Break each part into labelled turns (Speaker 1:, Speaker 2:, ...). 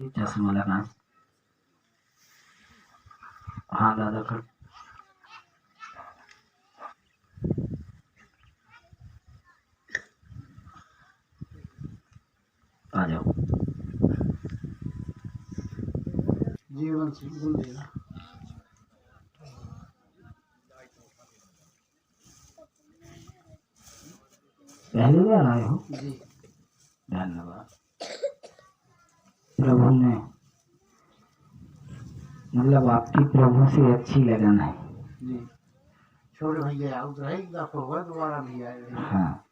Speaker 1: चश्मा लगा। हाँ दादा कर आ जाओ।
Speaker 2: जीवन से बोल देगा।
Speaker 1: पहली बार आए हो?
Speaker 2: जी
Speaker 1: धन्यवाद। प्रभु ने मतलब आपकी प्रभु से अच्छी लगन है।
Speaker 2: जी छोटे भैया आउट रहेगा तो होगा दोबारा भी आएगा।
Speaker 1: हाँ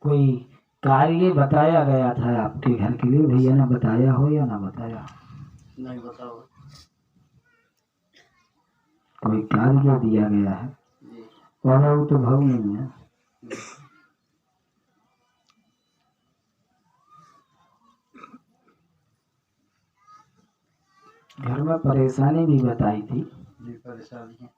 Speaker 1: कोई कार्य बताया गया था आपके घर के लिए, भैया ने बताया हो या ना बताया?
Speaker 2: नहीं बताओ।
Speaker 1: कोई कार्य दिया गया है
Speaker 2: जी
Speaker 1: और वो तो भाव नहीं है। घर में परेशानी भी बताई थी।
Speaker 2: जी परेशानी है।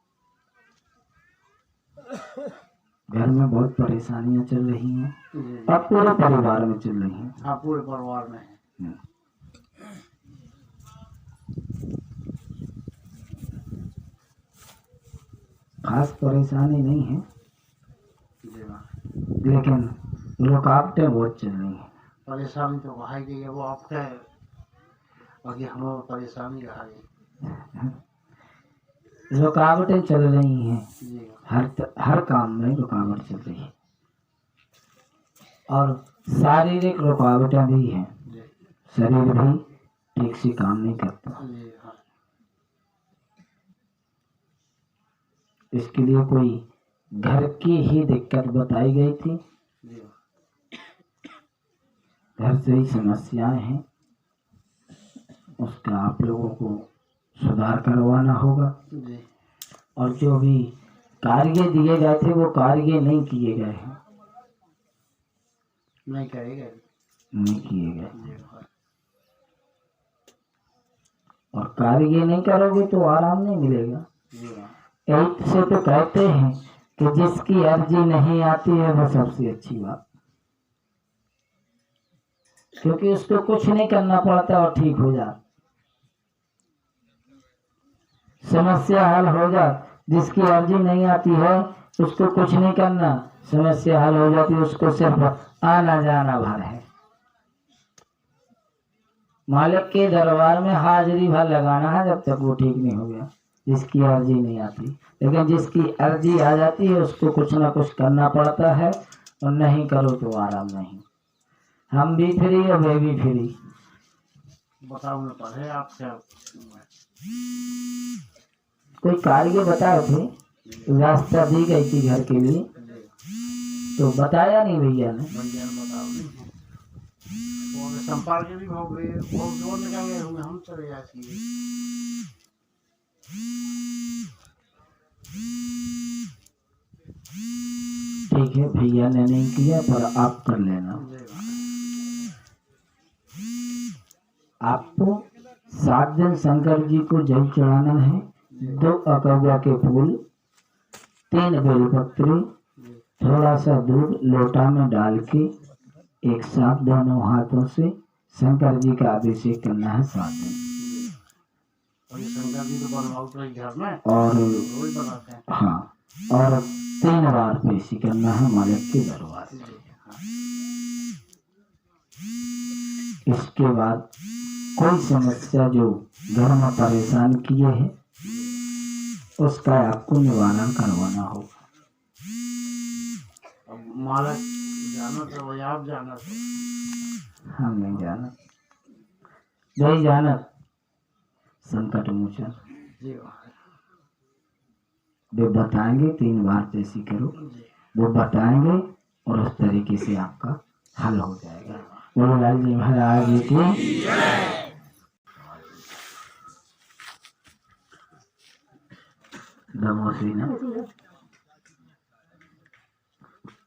Speaker 1: घर में बहुत परेशानियां चल रही हैं।
Speaker 2: जी
Speaker 1: अब पूरे परिवार में चल रही हैं।
Speaker 2: हाँ पूरे परिवार में है।
Speaker 1: खास परेशानी नहीं है
Speaker 2: जी हाँ
Speaker 1: लेकिन रुकावटें बहुत चल रही हैं।
Speaker 2: परेशानी तो कहा गई है वो आपका है बाकी हम परेशानी कहा गई।
Speaker 1: रुकावटें चल रही हैं।
Speaker 2: जी
Speaker 1: हर काम में रुकावट चल रही है और शारीरिक रुकावटें भी हैं।
Speaker 2: जी
Speaker 1: शरीर भी ठीक से काम नहीं करता।
Speaker 2: जी हाँ
Speaker 1: इसके लिए कोई घर की ही दिक्कत बताई गई थी।
Speaker 2: जी
Speaker 1: घर से ही समस्याएं हैं, उसका आप लोगों को सुधार करवाना होगा।
Speaker 2: जी
Speaker 1: और जो भी कार्य दिए गए थे वो कार्य नहीं किए गए हैं।
Speaker 2: नहीं करेगा।
Speaker 1: नहीं किए गए
Speaker 2: जी हाँ
Speaker 1: और कार्य नहीं करोगे तो आराम नहीं मिलेगा।
Speaker 2: जी हाँ
Speaker 1: एक से तो कहते हैं कि जिसकी अर्जी नहीं आती है वो सबसे अच्छी बात, क्योंकि उसको कुछ नहीं करना पड़ता और ठीक हो जाता, समस्या हल हो जाती। जिसकी अर्जी नहीं आती है उसको कुछ नहीं करना, समस्या हल हो जाती है। उसको सिर्फ आना जाना भर है। मालिक के दरबार में हाजिरी भर लगाना है जब तक वो ठीक नहीं हो गया, जिसकी अर्जी नहीं आती। लेकिन जिसकी अर्जी आ जाती है उसको कुछ ना कुछ करना पड़ता है और नहीं करो तो आराम नहीं। हम भी फ्री और वे भी फ्री।
Speaker 2: बताओ मैं पढ़े आप क्या।
Speaker 1: कोई कार्य बताए थे, रास्ता दी गई थी घर के लिए, तो बताया नहीं भैया ने।
Speaker 2: भैया ने बताओ नहीं वो संपर्क भी हो गए वो दो निकल गए होंगे हम चले जाती है।
Speaker 1: ठीक है भैया ने नहीं किया पर आप कर लेना। आपको 7 दिन शंकर जी को जल चढ़ाना है। 2 अकौवा के फूल, 3 बेलपत्र, थोड़ा सा दूध लोटा में डाल के एक साथ दोनों हाथों से शंकर जी का अभिषेक करना है 7 दिन।
Speaker 2: और ये शंकर जी तो बनवाओ तो घर में
Speaker 1: और
Speaker 2: रोज बनाते हैं।
Speaker 1: हाँ और 3 बार पेशी करना है मालिक के दरबार में। इसके बाद कोई समस्या जो घर में परेशान किए है उसका आपको निवारण करवाना होगा।
Speaker 2: अब मालक जाना तो वही आप जाना तो
Speaker 1: हम नहीं जाना, यही जाना संकट मोचन।
Speaker 2: जी
Speaker 1: वे बताएंगे 3 बार पेशी करो, वो बताएंगे और उस तरीके से आपका हल हो जाएगा। बोलो लाल जी महाराज जी की। दमोसी ना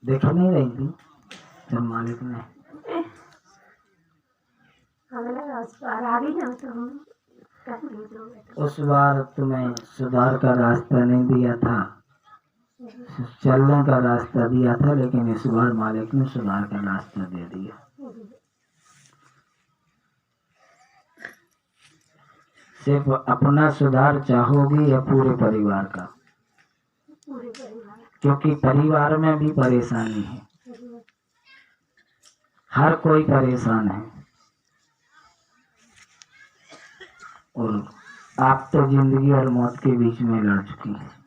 Speaker 1: देख नहीं रही थी जब मालिक ने उस बार तुम्हें सुधार का रास्ता नहीं दिया था चलने का रास्ता दिया था, लेकिन इस बार मालिक ने सुधार का रास्ता दे दिया। सिर्फ अपना सुधार चाहोगी या पूरे परिवार का? क्योंकि परिवार में भी परेशानी है, हर कोई परेशान है। और आप तो जिंदगी और मौत के बीच में लड़ चुकी हैं।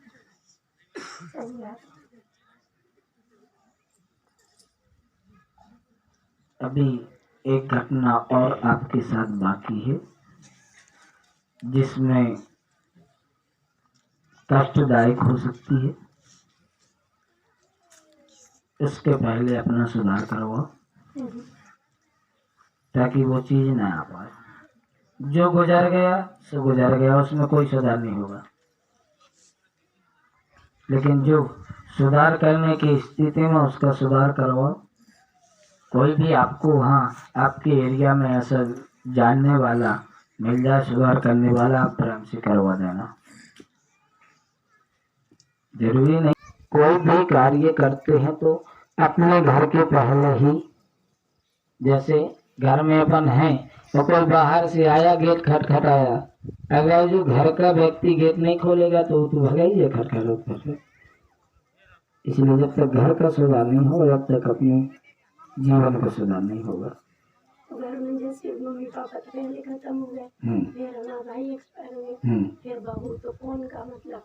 Speaker 1: अभी एक घटना और आपके साथ बाकी है, जिसमें कष्टदायक हो सकती है। इसके पहले अपना सुधार करवाओ, ताकि वो चीज ना आ पाए। जो गुजर गया सो गुजर गया, उसमें कोई सुधार नहीं होगा। लेकिन जो सुधार करने की स्थिति में, उसका सुधार करवाओ। कोई भी आपको वहाँ आपके एरिया में ऐसा जानने वाला मिल जाए सुधार करने वाला, आप प्रेम से करवा देना। जरूरी नहीं, कोई भी कार्य करते हैं तो अपने घर के पहले ही, जैसे घर में अपन है तो कोई बाहर से आया, गेट खटखटाया, अगर जो घर का व्यक्ति गेट नहीं खोलेगा तो वो तो भगा ही है खटखट। इसलिए जब तक घर का सुधार नहीं होगा, जब तक अपने जीवन का सुधार नहीं होगा।
Speaker 3: घर में जैसे मम्मी पापा तो पहले खत्म हो गए, फिर हमारा भाई एक्सपायर हो गया, फिर बहू, तो कौन का मतलब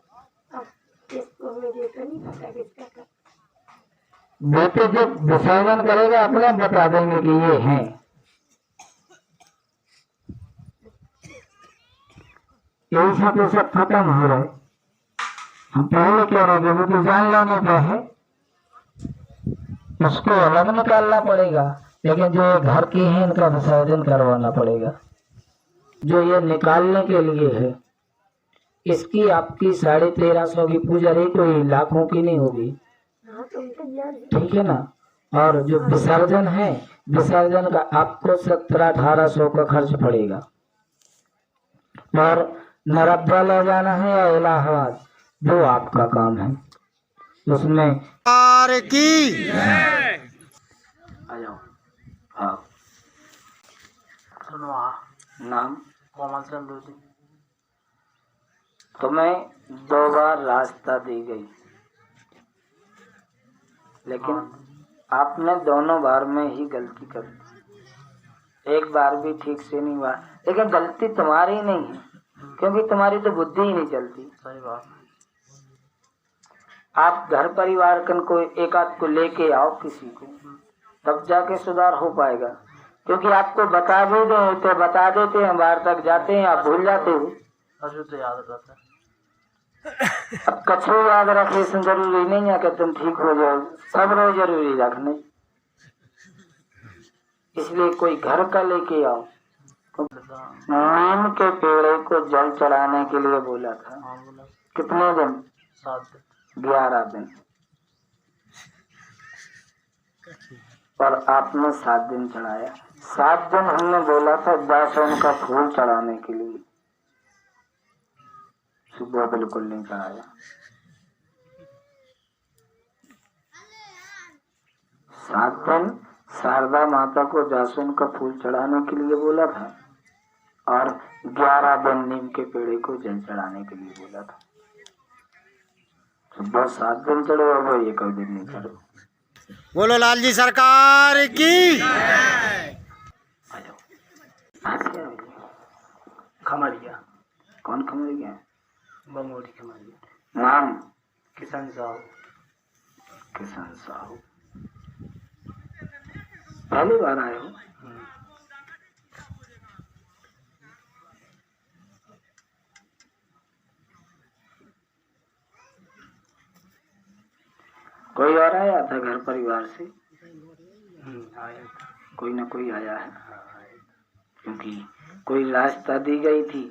Speaker 3: अब इसको मुझे तो नहीं पता किसका का।
Speaker 1: बेटे जब विसर्जन करेगा अपने बता देंगे कि ये है। यही सब सब खत्म हो रहा है। हम पहले कह रहे थे वो तो जान लेने पे है, उसको अलग निकालना पड़ेगा। लेकिन जो ये घर के हैं इनका विसर्जन करवाना पड़ेगा। जो ये निकालने के लिए है, इसकी आपकी 1350 की पूजा रही, कोई लाखों की नहीं होगी, ठीक है ना। और जो विसर्जन है, विसर्जन का आपको 1700-1800 का खर्च पड़ेगा। और नर्मदा ले जाना है या इलाहाबाद, वो आपका काम है। उसमें
Speaker 2: की
Speaker 1: आ जाओ। हाँ,
Speaker 2: सुनो,
Speaker 1: नाम
Speaker 2: कोमल चंद्र जी।
Speaker 1: तुम्हें 2 बार रास्ता दी गई, लेकिन आपने दोनों बार में ही गलती कर दी। एक बार भी ठीक से नहीं हुआ, लेकिन गलती तुम्हारी नहीं है, क्योंकि तुम्हारी तो बुद्धि ही नहीं चलती।
Speaker 2: सही बात।
Speaker 1: आप घर परिवार कन को एक आध को लेके आओ किसी को, तब जाके सुधार हो पाएगा। क्योंकि आपको बता भी दे तो बता देते हैं, बाहर तक जाते हैं, आप भूल जाते हो।
Speaker 2: अजू तो याद रहता है।
Speaker 1: अब कछो याद रखे जरूरी नहीं है कि तुम ठीक हो जाओ, सब रोज जरूरी रखने। इसलिए कोई घर का लेके आओ। नीम के पेड़े को जल चढ़ाने के लिए बोला था। कितने दिन?
Speaker 2: 7 दिन।
Speaker 1: 11 दिन। पर आपने 7 दिन चढ़ाया। 7 दिन हमने बोला था जासवन का फूल चढ़ाने के लिए, सुबह बिल्कुल नहीं चढ़ाया। 7 दिन शारदा माता को जासवन का फूल चढ़ाने के लिए बोला था, और 11 दिन नीम के पेड़े को जल चढ़ाने के लिए बोला था। सुबह 7 दिन चढ़ो, अब ये कोई दिन नहीं चढ़ो।
Speaker 2: बोलो लाल जी सरकार की। खमरिया।
Speaker 1: कौन खमरिया?
Speaker 2: बंगोरी खमरिया।
Speaker 1: नाम?
Speaker 2: किशन साहू।
Speaker 1: किशन साहू। पहली बार आए हो? कोई और आया था घर परिवार से?
Speaker 2: आया था।
Speaker 1: कोई ना कोई आया है, क्योंकि कोई रास्ता दी गई थी,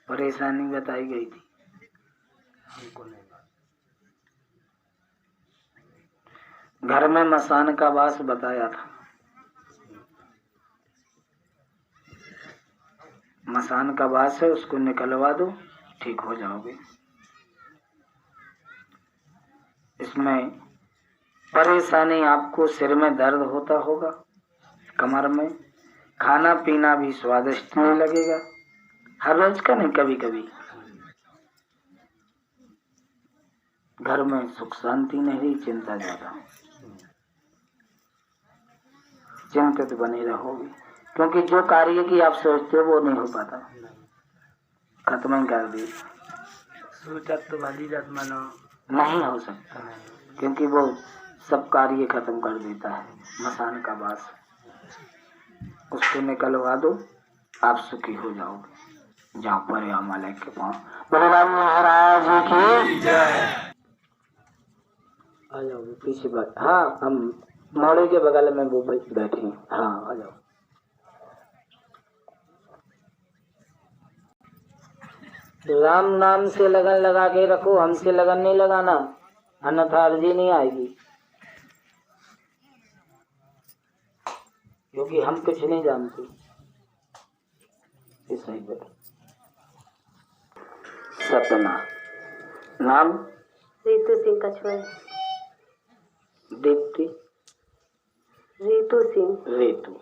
Speaker 1: परेशानी बताई गई थी।
Speaker 2: हमको नहीं।
Speaker 1: घर में मसान का वास बताया था। मसान का वास है, उसको निकलवा दो, ठीक हो जाओगे। इसमें परेशानी, आपको सिर में दर्द होता होगा, कमर में, खाना पीना भी स्वादिष्ट नहीं लगेगा, हर रोज का नहीं, कभी कभी। घर में सुख शांति नहीं रही, चिंता ज्यादा, चिंतित बने रहोगे, क्योंकि जो कार्य की आप सोचते हो वो नहीं हो पाता, खत्म ही कर दी।
Speaker 2: सोचत तो भली रत मनो
Speaker 1: नहीं हो सकता, क्योंकि वो सब कार्य खत्म कर देता है, मसान का बास, उसको निकलवा दो, आप सुखी हो जाओगे। जाओ पर मालिक के पाँव, बलराम महाराज की जय। आ जाओ पीछे बात, हाँ हम मोड़े के बगल में वो बैठे हैं, हाँ आ जाओ। राम नाम से लगन लगा के रखो, हमसे लगन नहीं लगाना, अन्यथा अर्जी नहीं आएगी, क्योंकि हम कुछ नहीं जानते। सही बता। सपना नाम
Speaker 3: रीतू सिंह कछुआ,
Speaker 1: दीप्ति,
Speaker 3: रीतू सिंह,
Speaker 1: रीतु।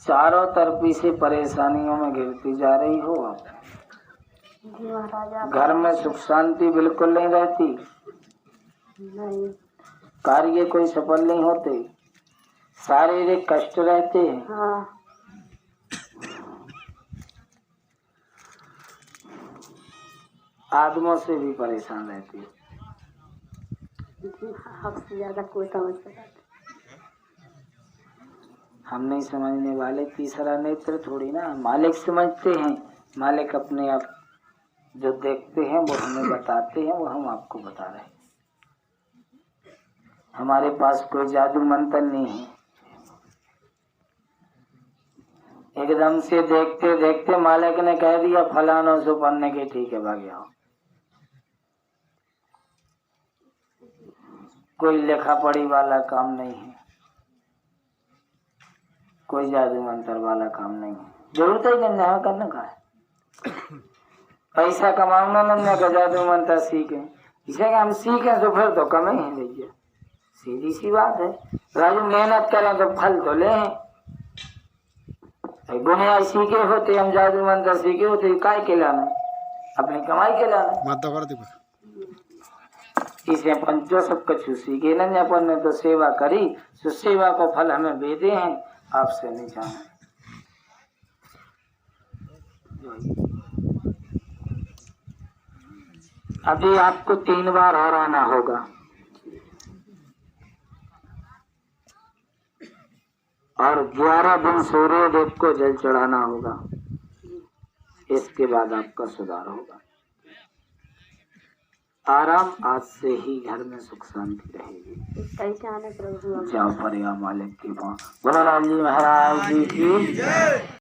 Speaker 1: चारों तरफी से परेशानियों में घिरती जा रही हो आप।
Speaker 3: जी महाराज।
Speaker 1: घर में सुख शांति बिल्कुल नहीं रहती,
Speaker 3: नहीं,
Speaker 1: कार्य कोई सफल नहीं होते, शारीरिक कष्ट रहते हैं।
Speaker 3: हाँ,
Speaker 1: आदमों से भी परेशान रहती है।
Speaker 3: आपसे ज्यादा कोई समझ सकता।
Speaker 1: हम नहीं समझने वाले, तीसरा नेत्र थोड़ी ना, मालिक समझते हैं। मालिक अपने आप जो देखते हैं वो हमें बताते हैं, वो हम आपको बता रहे हैं। हमारे पास कोई जादू मंत्र नहीं है, एकदम से देखते देखते मालिक ने कह दिया फलानों से पढ़ने के, ठीक है भाग जाओ। कोई लिखा पढ़ी वाला काम नहीं है, कोई जादू मंत्र वाला काम नहीं है। जरूरत है गंजा करने का है, पैसा कमाऊंगा ना का जादू मंत्र सीखे, इसे हम सीखें तो फिर तो कम ही है भैया, सीधी सी बात है। राजू मेहनत करें तो फल तो ले, गुनिया सीखे होते, हम जादू मंत्र सीखे होते, काय के लाना, अपनी कमाई के लाना। इसे पंचो सब कुछ सीखे न, अपन ने तो सेवा करी, तो सेवा को फल हमें भेदे हैं, आपसे नहीं जाना। अभी आपको 3 बार और आना होगा, और 11 दिन सूर्य देव को जल चढ़ाना होगा, इसके बाद आपका सुधार होगा। आराम आज से ही घर में सुख शांति रहेगी।
Speaker 3: कैसे आने प्रभु।
Speaker 1: जाओ पर मालिक के पाँव, बोलो राम जी महाराज जी की जय।